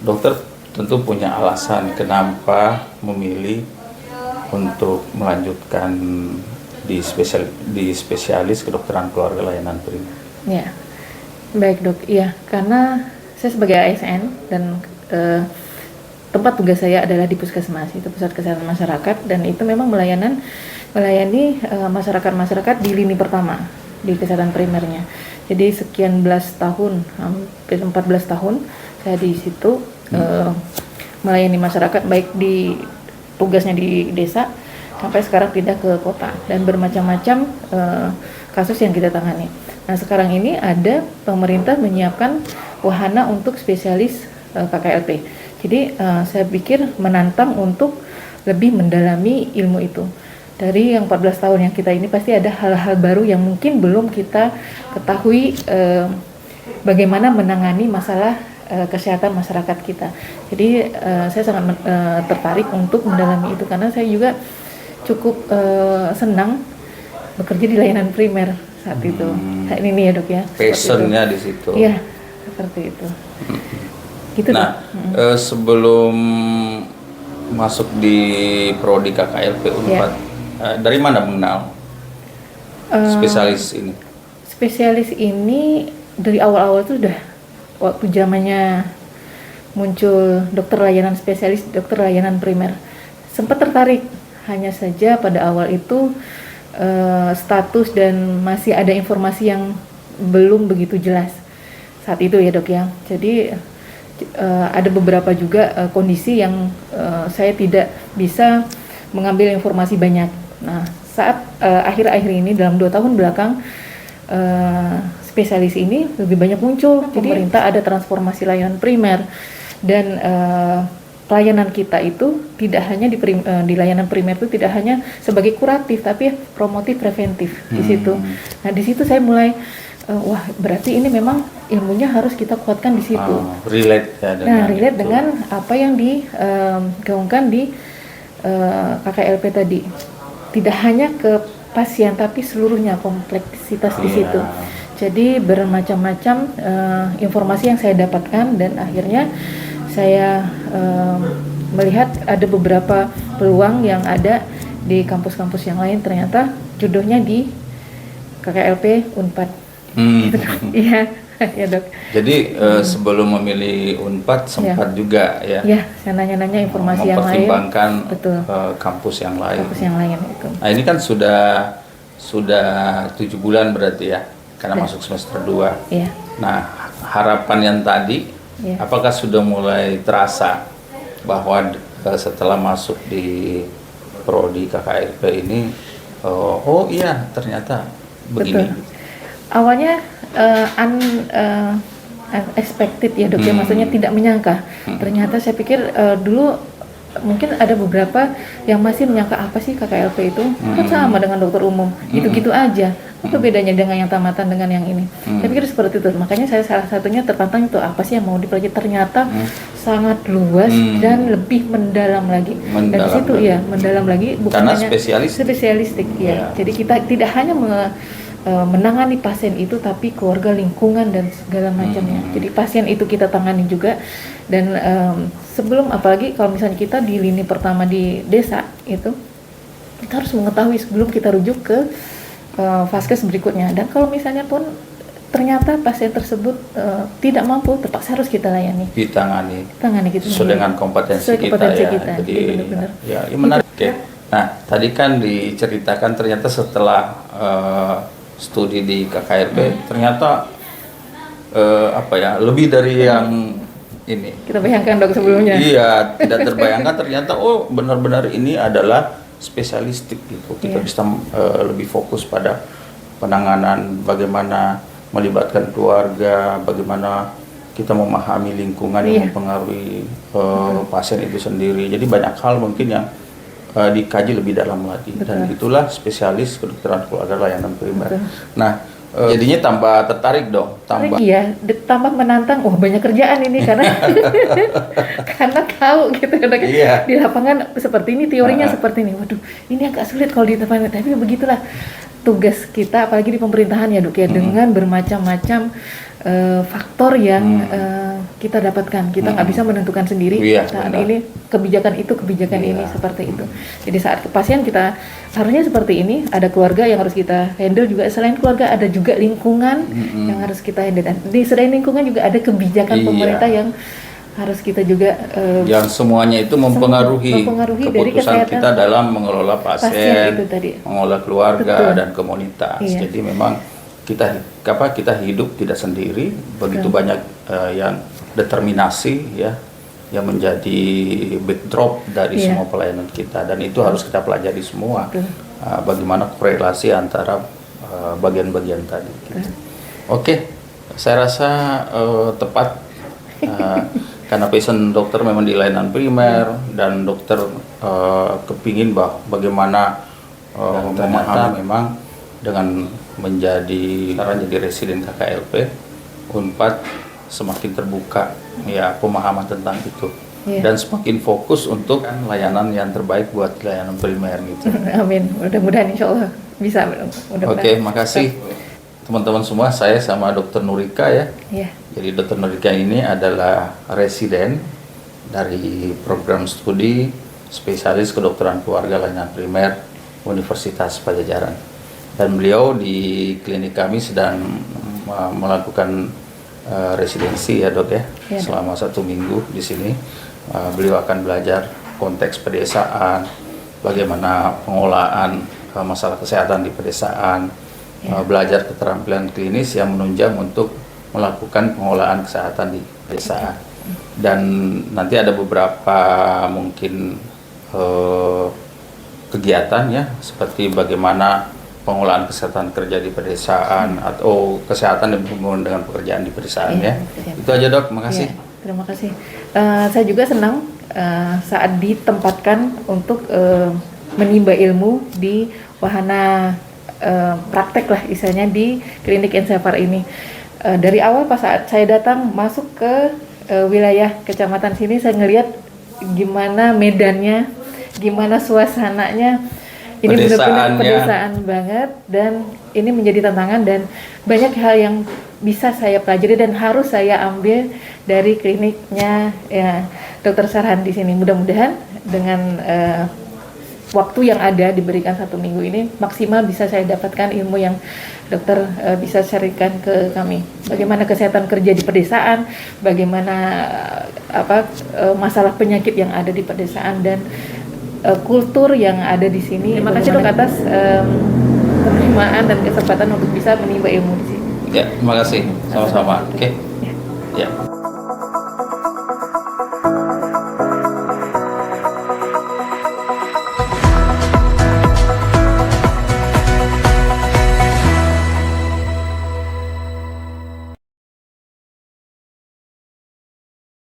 dokter tentu punya alasan kenapa memilih untuk melanjutkan di spesialis kedokteran keluarga layanan primer. Ya, baik dok. Iya, karena saya sebagai ASN dan tempat tugas saya adalah di puskesmas, itu pusat kesehatan masyarakat, dan itu memang melayani masyarakat di lini pertama di kesehatan primernya. Jadi sekian belas tahun, hampir 14 tahun saya di situ melayani masyarakat, baik di tugasnya di desa sampai sekarang pindah ke kota, dan bermacam-macam kasus yang kita tangani. Nah, sekarang ini ada pemerintah menyiapkan wahana untuk spesialis KKLP. Jadi saya pikir menantang untuk lebih mendalami ilmu itu. Dari yang 14 tahun yang kita ini pasti ada hal-hal baru yang mungkin belum kita ketahui bagaimana menangani masalah kesehatan masyarakat kita. Jadi saya sangat tertarik untuk mendalami itu, karena saya juga cukup senang bekerja di layanan primer saat itu. Saat ini ya dok ya. Passionnya di situ. Iya, seperti itu. Gitu, nah, sebelum masuk di prodi KKLP Unpad, dari mana mengenal spesialis ini? Spesialis ini dari awal-awal tuh udah waktu zamannya muncul dokter layanan spesialis, dokter layanan primer, sempat tertarik. Hanya saja pada awal itu status dan masih ada informasi yang belum begitu jelas saat itu ya dok ya. Jadi ada beberapa juga kondisi yang saya tidak bisa mengambil informasi banyak. Nah, saat akhir-akhir ini dalam 2 tahun belakang spesialis ini lebih banyak muncul. Jadi pemerintah ada transformasi layanan primer, dan pelayanan kita itu tidak hanya di layanan primer itu tidak hanya sebagai kuratif, tapi promotif preventif di situ. Nah, di situ saya mulai wah, berarti ini memang ilmunya harus kita kuatkan di situ. Relate ya dengan relate dengan apa yang digaungkan di KKLP tadi. Tidak hanya ke pasien, tapi seluruhnya, kompleksitas di situ. Jadi bermacam-macam informasi yang saya dapatkan, dan akhirnya saya melihat ada beberapa peluang yang ada di kampus-kampus yang lain, ternyata jodohnya di KKLP Unpad. Iya, ya dok. Jadi sebelum memilih Unpad sempat juga ya? Iya, saya nanya-nanya informasi yang lain. Mempertimbangkan kampus yang lain. Kampus yang lain itu. Nah, ini kan sudah 7 bulan berarti ya, karena masuk semester 2. Iya. Nah, harapan yang tadi, apakah sudah mulai terasa bahwa setelah masuk di prodi KKLP ini, oh iya ternyata begini? Betul. Awalnya unexpected ya dok ya, maksudnya tidak menyangka. Ternyata saya pikir dulu mungkin ada beberapa yang masih menyangka apa sih KKLP itu, kan sama dengan dokter umum, gitu-gitu aja. Apa bedanya dengan yang tamatan dengan yang ini? Saya pikir seperti itu. Makanya saya salah satunya tertantang itu, apa sih yang mau dipelajari. Ternyata sangat luas dan lebih mendalam lagi. Dan di situ ya mendalam lagi, bukan karena hanya spesialistik ya. Jadi kita tidak hanya menangani pasien itu, tapi keluarga, lingkungan, dan segala macamnya. Jadi pasien itu kita tangani juga. Dan sebelum, apalagi kalau misalnya kita di lini pertama di desa itu, kita harus mengetahui sebelum kita rujuk ke vaskes berikutnya. Dan kalau misalnya pun ternyata pasien tersebut tidak mampu, terpaksa harus kita layani. Ditangani gitu. Sesuai dengan kompetensi kita. Jadi benar-benar. Ya, menarik. Oke. Nah, tadi kan diceritakan ternyata setelah studi di KKLP ternyata lebih dari yang ini kita bayangkan dok sebelumnya. Iya, tidak terbayangkan ternyata benar-benar ini adalah spesialistik gitu. Kita bisa lebih fokus pada penanganan, bagaimana melibatkan keluarga, bagaimana kita memahami lingkungan yang mempengaruhi pasien itu sendiri. Jadi banyak hal mungkin yang dikaji lebih dalam lagi. Dan itulah spesialis kedokteran keluarga layanan primer. Nah, jadinya tambah tertarik dong, tambah menantang. Banyak kerjaan ini karena karena tahu gitu di lapangan seperti ini, teorinya seperti ini. Waduh, ini agak sulit kalau di lapangan, tapi begitulah tugas kita, apalagi di pemerintahan ya dok ya, dengan bermacam-macam faktor yang kita dapatkan. Kita nggak bisa menentukan sendiri. Iya, Saat benar. ini kebijakan ini Iya. seperti itu. Jadi saat ke pasien kita harusnya seperti ini. Ada keluarga yang harus kita handle juga. Selain keluarga ada juga lingkungan yang harus kita handle. Dan di selain lingkungan juga ada kebijakan Iya. pemerintah yang harus kita juga Yang semuanya itu mempengaruhi dari keputusan kesehatan kita dalam mengelola pasien pasien, itu tadi. mengelola keluarga Betul. dan komunitas. Iya. Jadi memang kita hidup tidak sendiri, begitu banyak yang determinasi ya yang menjadi backdrop dari Iya. semua pelayanan kita, dan itu harus kita pelajari semua. Betul. Bagaimana korelasi antara bagian-bagian tadi gitu. Oke, saya rasa tepat karena passion dokter memang di layanan primer dan dokter kepingin bagaimana memahami memang dengan menjadi residen KKLP Unpad semakin terbuka ya pemahaman tentang itu. Iya. Dan semakin fokus untuk layanan yang terbaik buat layanan primer gitu. Amin. Mudah-mudahan insya Allah bisa. Oke, makasih teman-teman semua. Saya sama Dr. Nurika ya. Iya. Jadi Dr. Nurika ini adalah residen dari program studi spesialis kedokteran keluarga layanan primer Universitas Padjadjaran. Dan beliau di klinik kami sedang melakukan residensi ya dok ya, Ya, Dok. selama 1 minggu di sini. Beliau akan belajar konteks pedesaan, bagaimana pengolahan masalah kesehatan di pedesaan, belajar keterampilan klinis yang menunjang untuk melakukan pengolahan kesehatan di pedesaan. Dan nanti ada beberapa mungkin kegiatan ya, seperti bagaimana pengolahan kesehatan kerja di pedesaan atau kesehatan yang berhubungan dengan pekerjaan di pedesaan Iya, ya. siap. Itu aja dok, makasih. Iya, terima kasih. Saya juga senang saat ditempatkan untuk menimba ilmu di wahana praktek lah istilahnya di klinik Ensafar ini. Dari awal pas saat saya datang masuk ke wilayah kecamatan sini, saya ngelihat gimana medannya, gimana suasananya. Ini benar-benar Pedesaannya. pedesaan banget, dan ini menjadi tantangan dan banyak hal yang bisa saya pelajari dan harus saya ambil dari kliniknya ya Dr. Sarhan di sini. Mudah-mudahan dengan waktu yang ada diberikan 1 minggu ini maksimal bisa saya dapatkan ilmu yang dokter bisa sharingkan ke kami. Bagaimana kesehatan kerja di pedesaan, bagaimana masalah penyakit yang ada di pedesaan dan kultur yang ada di sini. Terima kasih dok atas penerimaan dan kesempatan untuk bisa menimba ilmu di sini. Ya, terima kasih. Sama-sama. Oke. Ya. Ya.